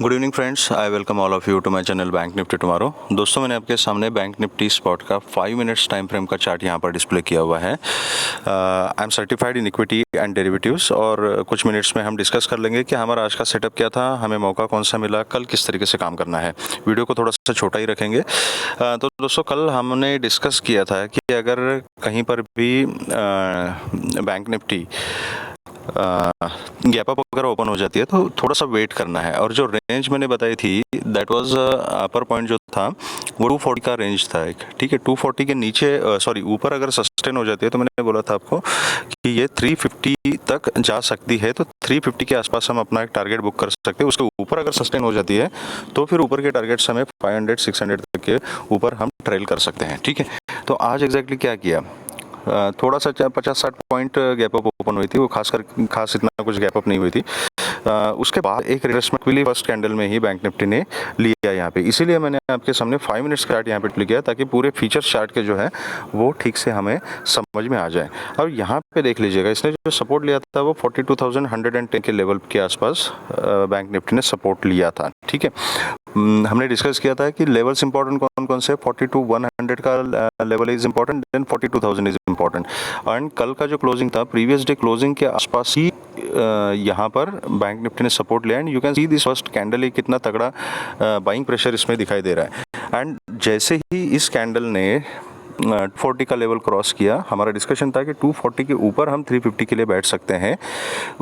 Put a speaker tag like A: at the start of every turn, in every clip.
A: Good evening friends, I welcome all of you to my channel bank Nifty tomorrow. दोस्तों, मैंने आपके सामने bank Nifty spot का 5 minutes time frame का chart यहाँ पर डिस्प्ले किया हुआ है। I am certified in equity and derivatives और कुछ मिनट्स में हम डिस्कस कर लेंगे कि हमारा आज का सेटअप क्या था, हमें मौका कौन सा मिला, कल किस तरीके से काम करना है। वीडियो को थोड़ा सा छोटा ही रखेंगे। तो दोस्तों, कल हमने डिस्कस किया था कि अगर कहीं पर भी बैंक निफ्टी गैप अप अगर ओपन हो जाती है तो थोड़ा सा वेट करना है। और जो रेंज मैंने बताई थी दैट वाज अपर पॉइंट जो था वो 240 का रेंज था एक, ठीक है। 240 के नीचे ऊपर अगर सस्टेन हो जाती है तो मैंने बोला था आपको कि ये 350 तक जा सकती है। तो 350 के आसपास हम अपना एक टारगेट बुक कर सकते हैं। उसके ऊपर अगर सस्टेन हो जाती है तो फिर ऊपर के टारगेट्स हमें 500-600 तक के ऊपर हम ट्रेल कर सकते हैं, ठीक है। तो आज एग्जैक्टली क्या किया, थोड़ा सा 50-60 पॉइंट गैप अप ओपन हुई थी, वो खास इतना कुछ गैप अप नहीं हुई थी। उसके बाद एक रिट्रेसमेंट के लिए फर्स्ट कैंडल में ही बैंक निफ्टी ने लिया यहाँ पे। इसीलिए मैंने आपके सामने 5 मिनट्स चार्ट यहाँ पे प्ले किया ताकि पूरे फीचर्स चार्ट के जो है वो ठीक से हमें समझ में आ जाए। और यहाँ पे देख लीजिएगा, इसने जो सपोर्ट लिया था वो 42,110 के लेवल के आसपास बैंक निफ्टी ने सपोर्ट लिया था, ठीक है। हमने डिस्कस किया था कि लेवल्स इंपॉर्टेंट कौन कौन से, 42,100 का level is important, then 42,000 is important. And कल का जो क्लोजिंग था प्रीवियस डे क्लोजिंग के आसपास ही यहाँ पर बैंक निफ्टी ने सपोर्ट लिया। And you can see this first candle ही कितना तगड़ा बाइंग प्रेशर इसमें दिखाई दे रहा है। एंड जैसे ही इस कैंडल ने 240 का लेवल क्रॉस किया, हमारा डिस्कशन था कि 240 के ऊपर हम 350 के लिए बैठ सकते हैं।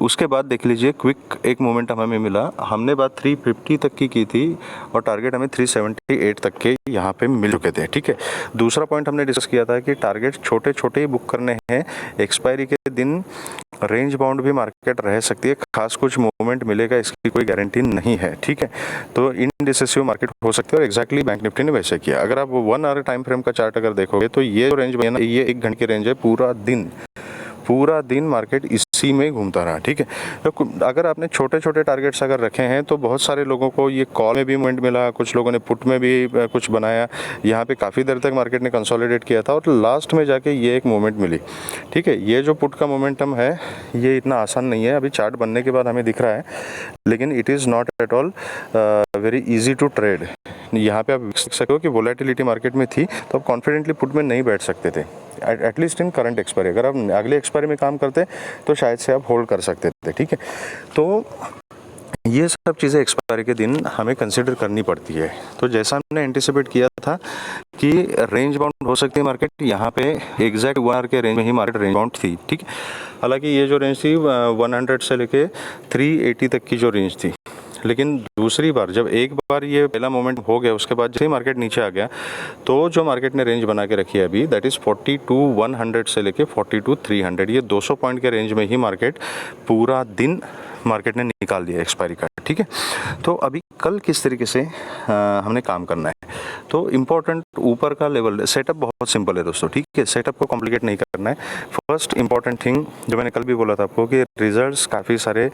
A: उसके बाद देख लीजिए क्विक एक मोमेंटम हमें मिला, हमने बात 350 तक की थी और टारगेट हमें 378 तक के यहाँ पे मिल चुके थे, ठीक है। दूसरा पॉइंट हमने डिस्कस किया था कि टारगेट छोटे छोटे ही बुक करने हैं। एक्सपायरी के दिन रेंज बाउंड भी मार्केट रह सकती है, खास कुछ मूवमेंट मिलेगा इसकी कोई गारंटी नहीं है, ठीक है। तो इनडिसिसिव मार्केट हो सकती है और एग्जैक्टली बैंक निफ्टी ने वैसे किया। अगर आप 1 आवर टाइम फ्रेम का चार्ट अगर देखोगे तो ये रेंज है ना, ये 1 घंटे की रेंज है। पूरा दिन मार्केट इसी में घूमता रहा, ठीक है। तो अगर आपने छोटे छोटे टारगेट्स अगर रखे हैं तो बहुत सारे लोगों को ये कॉल में भी मूवमेंट मिला, कुछ लोगों ने पुट में भी कुछ बनाया। यहाँ पे काफ़ी देर तक मार्केट ने कंसोलिडेट किया था और लास्ट में जाके ये एक मूवमेंट मिली, ठीक है। ये जो पुट का मोमेंटम है ये इतना आसान नहीं है, अभी चार्ट बनने के बाद हमें दिख रहा है, लेकिन it is not at all very easy to trade. यहाँ पे आप देख सकते हो कि वोलेटिलिटी मार्केट में थी तो आप कॉन्फिडेंटली पुट में नहीं बैठ सकते थे, एटलीस्ट इन करंट एक्सपायरी। अगर आप अगले एक्सपायरी में काम करते तो शायद से आप होल्ड कर सकते थे, ठीक है। तो ये सब चीज़ें एक्सपायरी के दिन हमें कंसिडर करनी पड़ती है। तो जैसा हमने एंटिसिपेट किया था कि रेंज बाउंड हो सकती है मार्केट, यहाँ पे एग्जैक्ट 1 आवर के रेंज में ही मार्केट रेंज बाउंड थी, ठीक है। हालांकि ये जो रेंज थी 100 से लेके 380 तक की जो रेंज थी, लेकिन दूसरी बार जब एक बार ये पहला मोमेंट हो गया उसके बाद जैसे ही मार्केट नीचे आ गया तो जो मार्केट ने रेंज बना के रखी है अभी दैट इज़ 42,100 से लेके 42,300, ये 200 पॉइंट के रेंज में ही मार्केट पूरा दिन मार्केट ने निकाल दिया एक्सपायरी का, ठीक है। तो अभी कल किस तरीके से हमने काम करना है, तो इम्पोर्टेंट ऊपर का लेवल सेटअप बहुत सिंपल है दोस्तों, ठीक है। सेटअप को कॉम्प्लिकेट नहीं करना है। फर्स्ट इंपॉर्टेंट थिंग जो मैंने कल भी बोला था आपको कि रिजल्ट्स काफ़ी सारे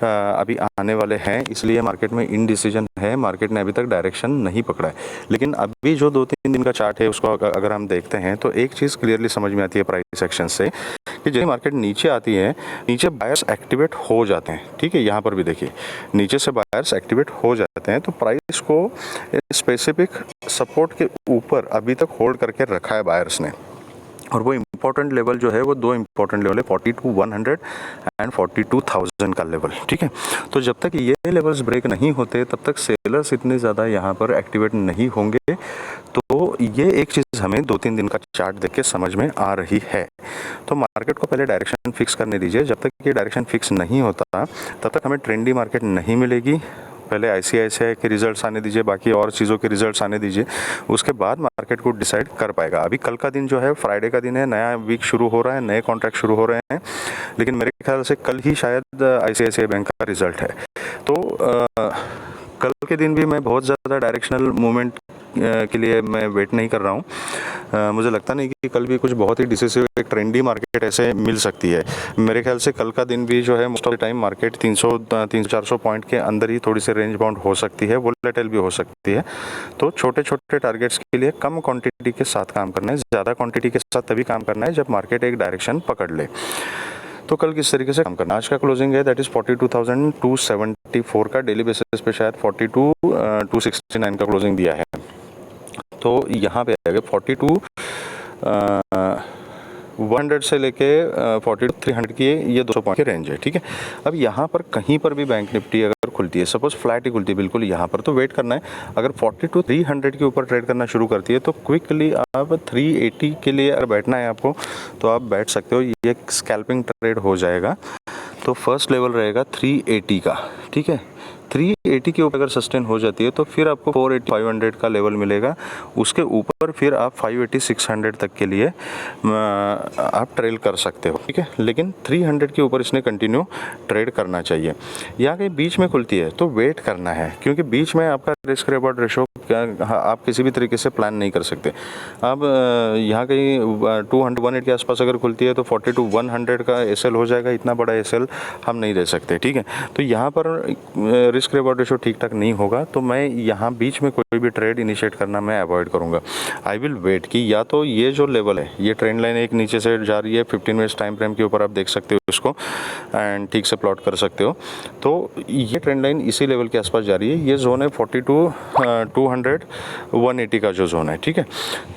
A: अभी आने वाले हैं, इसलिए मार्केट में इनडिसीजन है, मार्केट ने अभी तक डायरेक्शन नहीं पकड़ा है। लेकिन अभी जो 2-3 दिन का चार्ट है उसको अगर हम देखते हैं तो एक चीज़ क्लियरली समझ में आती है प्राइस एक्शन से कि जब मार्केट नीचे आती है, नीचे बायर्स एक्टिवेट हो जाते हैं, ठीक है। यहाँ पर भी देखिए नीचे से बायर्स एक्टिवेट हो जाते हैं तो प्राइस को स्पेसिफिक सपोर्ट के ऊपर अभी तक होल्ड करके रखा है बायर्स ने। और वो इम्पोर्टेंट लेवल जो है वो 2 इम्पोर्टेंट लेवल है, 42,100 एंड 42,000 का लेवल, ठीक है। तो जब तक ये लेवल्स ब्रेक नहीं होते तब तक सेलर्स इतने ज़्यादा यहाँ पर एक्टिवेट नहीं होंगे। तो ये एक चीज़ हमें 2-3 दिन का चार्ट देख के समझ में आ रही है। तो मार्केट को पहले डायरेक्शन फिक्स करने दीजिए। जब तक ये डायरेक्शन फिक्स नहीं होता तब तक हमें ट्रेंडी मार्केट नहीं मिलेगी। पहले ICICI के रिजल्ट्स आने दीजिए, बाकी और चीज़ों के रिजल्ट्स आने दीजिए, उसके बाद मार्केट को डिसाइड कर पाएगा। अभी कल का दिन जो है फ्राइडे का दिन है, नया वीक शुरू हो रहा है, नए कॉन्ट्रैक्ट शुरू हो रहे हैं, लेकिन मेरे ख्याल से कल ही शायद ICICI बैंक का रिजल्ट है। तो कल के दिन भी मैं बहुत ज़्यादा डायरेक्शनल मूवमेंट के लिए मैं वेट नहीं कर रहा हूँ। मुझे लगता नहीं कि कल भी कुछ बहुत ही डिसिसिव एक ट्रेंडी मार्केट ऐसे मिल सकती है। मेरे ख्याल से कल का दिन भी जो है most of the time market 300-400 point के अंदर ही थोड़ी सी रेंज बाउंड हो सकती है, वोलेटाइल भी हो सकती है। तो छोटे छोटे टारगेट्स के लिए कम क्वांटिटी के साथ काम करना है, ज़्यादा क्वांटिटी के साथ तभी काम करना है जब मार्केट एक डायरेक्शन पकड़ ले। तो कल किस तरीके से काम करना। आज का क्लोजिंग है दैट इज़ 42,274 का, डेली बेसिस पे शायद 42,269 का क्लोजिंग दिया है। तो यहाँ पे आएगा 42,100 से लेके 42,300 की ये 200 पॉइंट की रेंज है, ठीक है। अब यहाँ पर कहीं पर भी बैंक निफ्टी अगर खुलती है, सपोज फ्लैट ही खुलती है बिल्कुल यहाँ पर, तो वेट करना है। अगर 42,300 के ऊपर ट्रेड करना शुरू करती है तो क्विकली आप 380 के लिए अगर बैठना है आपको तो आप बैठ सकते हो, ये स्कैल्पिंग ट्रेड हो जाएगा। तो फर्स्ट लेवल रहेगा 380 का, ठीक है। 380 के ऊपर अगर सस्टेन हो जाती है तो फिर आपको 480 500 का लेवल मिलेगा। उसके ऊपर फिर आप 580 600 तक के लिए आप ट्रेल कर सकते हो, ठीक है। लेकिन 300 के ऊपर इसने कंटिन्यू ट्रेड करना चाहिए। यहाँ कहीं बीच में खुलती है तो वेट करना है, क्योंकि बीच में आपका रिस्क रिवॉर्ड रेशो आप किसी भी तरीके से प्लान नहीं कर सकते। अब यहाँ कहीं 200 के आसपास अगर खुलती है तो 40 to 100 का एसएल हो जाएगा। इतना बड़ा एसएल हम नहीं दे सकते, ठीक है। तो यहाँ पर रिस्क रिवॉर्ड रेशो ठीक ठाक नहीं होगा, तो मैं यहाँ बीच में कोई भी ट्रेड इनिशिएट करना मैं अवॉइड करूँगा। आई विल वेट कि या तो ये जो लेवल है, ये ट्रेंड लाइन एक नीचे से जा रही है 15 मिनट्स टाइम फ्रेम के ऊपर, आप देख सकते हो इसको एंड ठीक से प्लॉट कर सकते हो। तो ये ट्रेंड लाइन इसी लेवल के आसपास जा रही है। ये जोन है 42,200 180 का जो जोन है, ठीक है।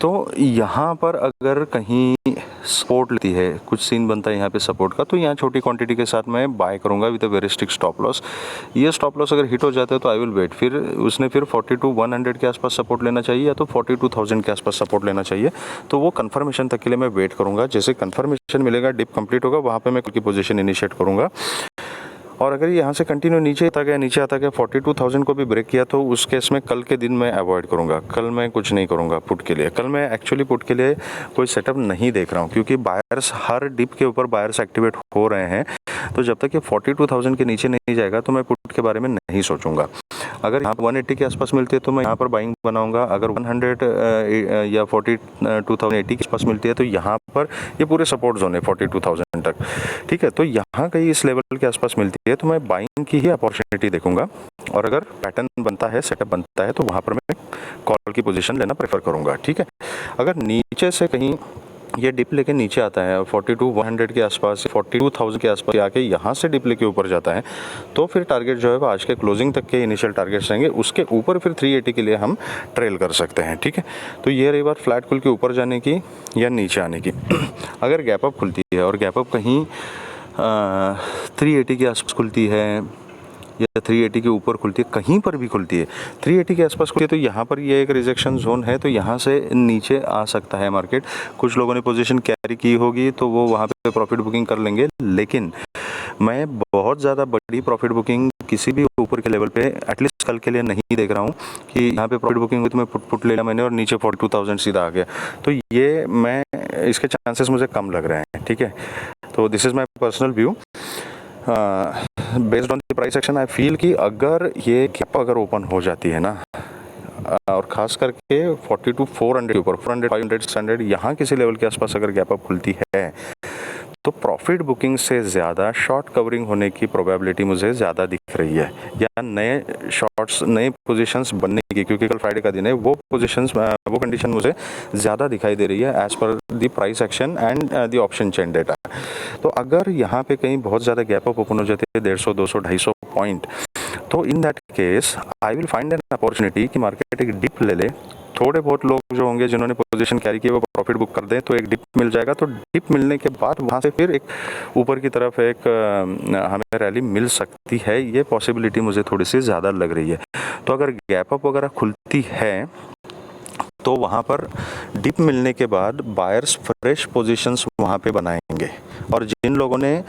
A: तो यहाँ पर अगर कहीं सपोर्ट लेती है, कुछ सीन बनता है यहाँ पे सपोर्ट का, तो यहाँ छोटी क्वांटिटी के साथ मैं बाय करूँगा with a very strict stop loss. ये स्टॉप लॉस अगर हिट हो जाता है तो आई विल वेट। फिर उसने फिर 42,100 के आसपास सपोर्ट लेना चाहिए या तो 42,000 के आसपास सपोर्ट लेना चाहिए। तो वो कंफर्मेशन तक के लिए मैं वेट करूँगा। जैसे कंफर्मेशन मिलेगा, डिप कंप्लीट होगा, वहाँ पे मैं खुद की पोजीशन इनिशिएट करूँगा। और अगर यहाँ से कंटिन्यू नीचे आता गया 42,000 को भी ब्रेक किया तो उस केस में कल के दिन मैं अवॉइड करूँगा। कल मैं कुछ नहीं करूँगा पुट के लिए। कल मैं एक्चुअली पुट के लिए कोई सेटअप नहीं देख रहा हूँ, क्योंकि बायर्स हर डिप के ऊपर बायर्स एक्टिवेट हो रहे हैं। तो जब तक ये 42,000 के नीचे नहीं जाएगा तो मैं पुट के बारे में नहीं सोचूंगा। अगर यहाँ 180 के आसपास मिलती है तो मैं यहाँ पर बाइंग बनाऊंगा। अगर 100 या 42,080 के आसपास मिलती है तो यहाँ पर ये पूरे सपोर्ट जोन है 42,000 तक, ठीक है। तो यहाँ कहीं इस लेवल के आसपास मिलती है तो मैं बाइंग की ही अपॉर्चुनिटी देखूंगा। और अगर पैटर्न बनता है, सेटअप बनता है, तो वहाँ पर मैं कॉल की पोजीशन लेना प्रेफर करूँगा, ठीक है। अगर नीचे से कहीं ये डिप लेके नीचे आता है 42,100 के आसपास, 42,000 के आसपास आके यहाँ से डिप लेके ऊपर जाता है, तो फिर टारगेट जो है वो आज के क्लोजिंग तक के इनिशियल टारगेट्स रहेंगे। उसके ऊपर फिर 380 के लिए हम ट्रेल कर सकते हैं, ठीक है। तो ये रही बात फ्लैट खुल के ऊपर जाने की या नीचे आने की। अगर गैप अप खुलती है और गैप अप कहीं 380 के आसपास खुलती है या 380 के ऊपर खुलती है, कहीं पर भी खुलती है 380 के आसपास खुलती है, तो यहाँ पर ये एक रिजेक्शन जोन है। तो यहाँ से नीचे आ सकता है मार्केट। कुछ लोगों ने पोजीशन कैरी की होगी तो वो वहाँ पे प्रॉफिट बुकिंग कर लेंगे, लेकिन मैं बहुत ज़्यादा बड़ी प्रॉफिट बुकिंग किसी भी ऊपर के लेवल पे एटलीस्ट कल के लिए नहीं देख रहा हूँ कि यहाँ पे प्रॉफिट बुकिंग हुई तो मैं पुट ले लिया मैंने और नीचे 42,000 सीधा आ गया। तो ये मैं इसके चांसेस मुझे कम लग रहे हैं, ठीक है। तो this is my personal view based on the price action. I feel कि अगर ये गैप अगर ओपन हो जाती है ना, और खास करके 42,400 के ऊपर 400 500 600 यहाँ किसी लेवल के आसपास अगर गैप अप खुलती है तो प्रॉफिट बुकिंग से ज़्यादा शॉर्ट कवरिंग होने की प्रोबेबिलिटी मुझे ज़्यादा दिख रही है, या नए शॉर्ट्स नए पोजीशंस बनने की, क्योंकि कल फ्राइडे का दिन है, वो पोजीशंस वो कंडीशन मुझे ज़्यादा दिखाई दे रही है एज पर the price action and the option chain data. तो अगर यहाँ पे कहीं बहुत ज़्यादा गैप अप ओपन हो जाते हैं 150 200 250 पॉइंट, तो in that case I will find an opportunity कि मार्केट एक डिप ले ले। थोड़े बहुत लोग जो होंगे जिन्होंने पोजीशन कैरी की वो प्रॉफिट बुक कर दें तो एक डिप मिल जाएगा। तो डिप मिलने के बाद वहाँ से फिर एक ऊपर की तरफ एक हमें रैली मिल सकती है। ये पॉसिबिलिटी मुझे थोड़ी सी ज़्यादा लग रही है। तो अगर गैप अप वगैरह खुलती है तो वहाँ पर डिप मिलने के बाद बायर्स फ्रेश पोजीशंस वहाँ पे बनाएंगे, और जिन लोगों ने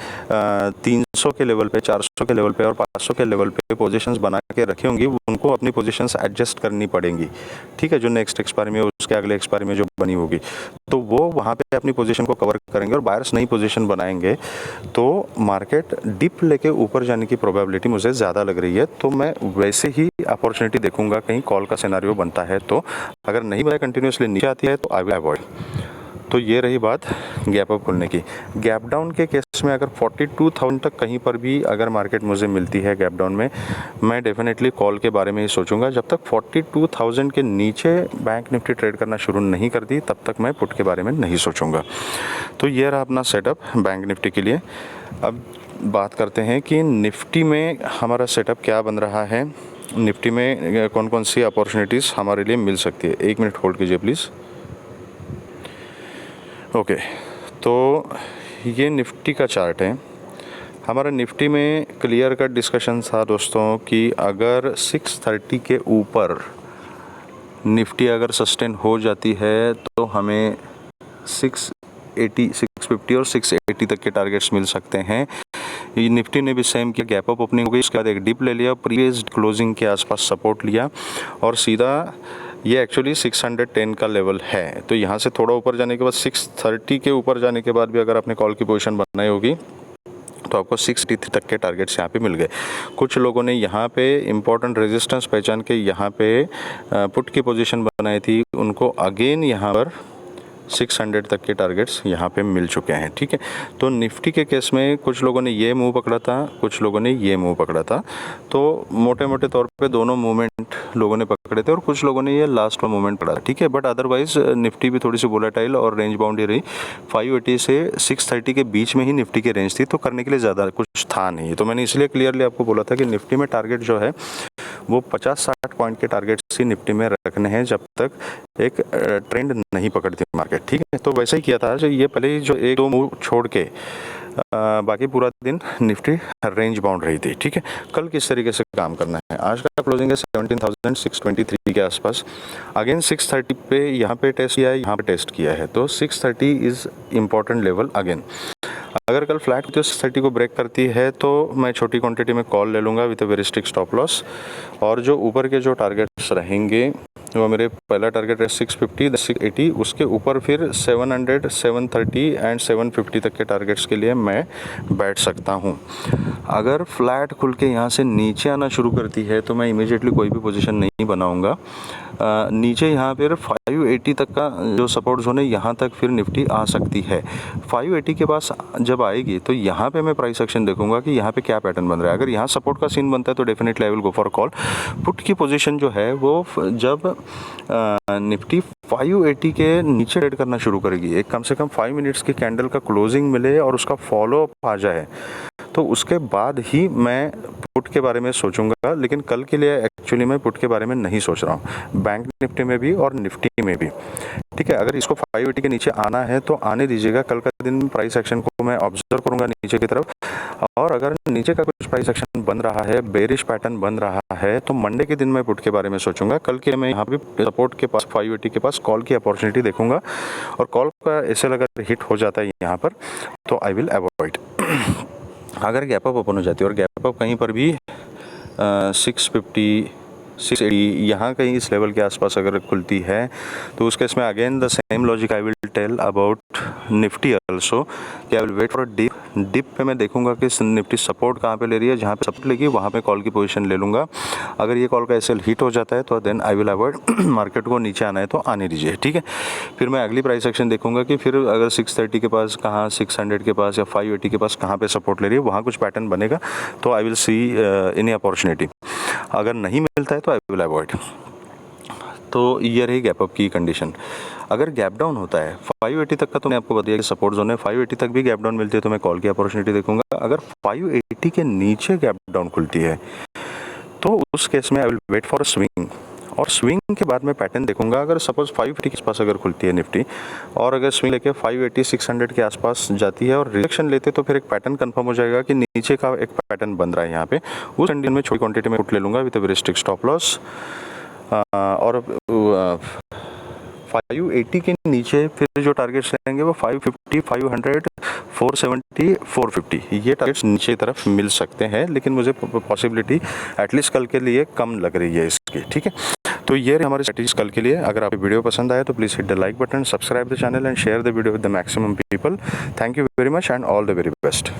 A: 300 के लेवल पे 400 के लेवल पे और 500 के लेवल पे पोजीशंस बना के रखी होंगी उनको अपनी पोजीशंस एडजस्ट करनी पड़ेंगी, ठीक है। जो नेक्स्ट एक्सपायरी में उसके अगले एक्सपायरी में जो बनी होगी तो वो वहाँ पे अपनी पोजीशन को कवर करेंगे और बायर्स नई पोजीशन बनाएंगे। तो मार्केट डिप लेके ऊपर जाने की प्रोबेबिलिटी मुझे ज़्यादा लग रही है। तो मैं वैसे ही अपॉर्चुनिटी देखूंगा कहीं कॉल का सिनेरियो बनता है। तो अगर नहीं बनाए कंटिन्यूसली नीचे आती है तो आई विल अवॉइड। तो ये रही बात गैप अप खुलने की। गैप डाउन के केस में अगर 42,000 तक कहीं पर भी अगर मार्केट मुझे मिलती है गैप डाउन में, मैं डेफिनेटली कॉल के बारे में ही सोचूंगा। जब तक 42,000 के नीचे बैंक निफ्टी ट्रेड करना शुरू नहीं करती तब तक मैं पुट के बारे में नहीं सोचूंगा। तो ये रहा अपना सेटअप बैंक निफ्टी के लिए। अब बात करते हैं कि निफ्टी में हमारा सेटअप क्या बन रहा है, निफ्टी में कौन कौन सी अपॉर्चुनिटीज़ हमारे लिए मिल सकती है। 1 मिनट होल्ड कीजिए प्लीज़। ओके, तो ये निफ्टी का चार्ट है। हमारा निफ्टी में क्लियर कट डिस्कशन था दोस्तों कि अगर 630 के ऊपर निफ्टी अगर सस्टेन हो जाती है तो हमें 680, 650 और 680 तक के टारगेट्स मिल सकते हैं। ये निफ्टी ने भी सेम किया, गैप अप ओपनिंग हो गई, उसके बाद एक डिप ले लिया, प्रीवियस क्लोजिंग के आसपास सपोर्ट लिया और सीधा ये एक्चुअली 610 का लेवल है। तो यहाँ से थोड़ा ऊपर जाने के बाद 630 के ऊपर जाने के बाद भी अगर आपने कॉल की पोजीशन बनाई होगी तो आपको 63 तक के टारगेट्स यहाँ पे मिल गए। कुछ लोगों ने यहाँ पे इम्पोर्टेंट रेजिस्टेंस पहचान के यहाँ पे पुट की पोजीशन बनाई थी, उनको अगेन यहाँ पर 600 तक के टारगेट्स यहाँ पे मिल चुके हैं। ठीक है, तो निफ्टी के केस में कुछ लोगों ने ये मूव पकड़ा था, कुछ लोगों ने ये मूव पकड़ा था। तो मोटे मोटे तौर पे दोनों मूवमेंट लोगों ने पकड़े थे और कुछ लोगों ने ये लास्ट में मूवमेंट पकड़ा। ठीक है, बट अदरवाइज निफ्टी भी थोड़ी सी वोलेटाइल और रेंज बाउंड ही रही। 580 से 630 के बीच में ही निफ्टी की रेंज थी, तो करने के लिए ज़्यादा कुछ था नहीं। तो मैंने इसलिए क्लियरली आपको बोला था कि निफ्टी में टारगेट जो है वो 50-60 पॉइंट के टारगेट्स ही निफ्टी में रखने हैं जब तक एक ट्रेंड नहीं पकड़ती मार्केट। ठीक है, तो वैसे ही किया था। जो ये पहले ही जो 1-2 मूव छोड़ के बाकी पूरा दिन निफ्टी रेंज बाउंड रही थी। ठीक है, कल किस तरीके से काम करना है। आज का क्लोजिंग है 17,623 के आसपास। अगेन 630 पे यहाँ पे टेस्ट किया है, यहाँ पे टेस्ट किया है, तो 630 इज़ इम्पॉर्टेंट लेवल अगेन। अगर कल फ्लैट 630 को ब्रेक करती है तो मैं छोटी क्वांटिटी में कॉल ले लूँगा with a very strict stop loss. और जो ऊपर के जो टारगेट्स रहेंगे वो मेरे पहला टारगेट है 650, 680, उसके ऊपर फिर 700, 730 एंड 750 तक के टारगेट्स के लिए मैं बैठ सकता हूँ। अगर फ्लैट खुल के यहाँ से नीचे आना शुरू करती है तो मैं इमीडिएटली कोई भी पोजीशन नहीं बनाऊँगा। नीचे यहाँ पर 580 तक का जो सपोर्ट जोन है यहाँ तक फिर निफ्टी आ सकती है। 580 के पास जब आएगी तो यहाँ पे मैं प्राइस एक्शन देखूंगा कि यहाँ पे क्या पैटर्न बन रहा है। अगर यहाँ सपोर्ट का सीन बनता है तो definitely I will go for call. Put की पोजीशन जो है वो जब निफ्टी 580 के नीचे ट्रेड करना शुरू करेगी, एक कम से कम 5 मिनट्स की कैंडल का क्लोजिंग मिले और उसका फॉलो अप आ जाए, तो उसके बाद ही मैं पुट के बारे में सोचूंगा। लेकिन कल के लिए एक्चुअली मैं पुट के बारे में नहीं सोच रहा हूँ, बैंक निफ्टी में भी और निफ्टी में भी। ठीक है, अगर इसको 580 के नीचे आना है तो आने दीजिएगा। कल का दिन प्राइस एक्शन को मैं ऑब्जर्व करूंगा नीचे की तरफ, और अगर नीचे का कुछ प्राइस एक्शन बन रहा है, बेरिश पैटर्न बन रहा है, तो मंडे के दिन मैं पुट के बारे में सोचूंगा। कल के मैं यहाँ भी सपोर्ट के पास 580 के पास कॉल की अपॉर्चुनिटी देखूंगा, और कॉल का एसएल अगर हिट हो जाता है यहाँ पर तो आई विल अवॉइड। अगर गैप अप ओपन हो जाती है और गैप अप कहीं पर भी 650, 680 यहाँ कहीं इस लेवल के आसपास अगर खुलती है तो उस केस में again the same logic I will tell about Nifty also कि I will wait for dip. Dip पे मैं देखूंगा कि निफ्टी सपोर्ट कहाँ पे ले रही है, जहाँ पे सपोर्ट लेगी वहाँ पे कॉल की पोजीशन ले लूँगा। अगर ये कॉल का एसएल हिट हो जाता है तो then I will avoid. Market को नीचे आना है तो आने दीजिए। ठीक है, फिर मैं अगली प्राइस एक्शन देखूंगा कि फिर अगर 630 के पास कहाँ, 600 के पास या 580 के पास कहाँ पे सपोर्ट ले रही है, वहाँ कुछ पैटर्न बनेगा तो I will see any opportunity. अगर नहीं मिलता है तो आई विल अवॉइड। तो ये रही गैप अप की कंडीशन। अगर गैप डाउन होता है 580 तक का, तो मैं आपको बताया कि सपोर्ट जोन है, 580 तक भी गैप डाउन मिलती है तो मैं कॉल की अपॉर्चुनिटी देखूंगा। अगर 580 के नीचे गैप डाउन खुलती है तो उस केस में I will wait for swing, और स्विंग के बाद मैं पैटर्न देखूंगा। अगर सपोज 550 के आसपास अगर खुलती है निफ्टी और अगर स्विंग लेके 580, 600 के आसपास जाती है और रिजेक्शन लेते तो फिर एक पैटर्न कंफर्म हो जाएगा कि नीचे का एक पैटर्न बन रहा है यहाँ पे। उस कंडीशन में छोटी क्वांटिटी में पुट ले लूँगा with a very strict stop loss. और 580 के नीचे फिर जो टारगेट्स रहेंगे वो 550, 500, 470, 450 ये टारगेट्स नीचे की तरफ मिल सकते हैं, लेकिन मुझे पॉसिबिलिटी एटलीस्ट कल के लिए कम लग रही है इसकी। ठीक है, तो ये हमारे स्ट्रेटजीज कल के लिए। अगर आपको वीडियो पसंद आए तो please hit the like button, subscribe the channel and share the video with the maximum people. Thank you very much and all the very best.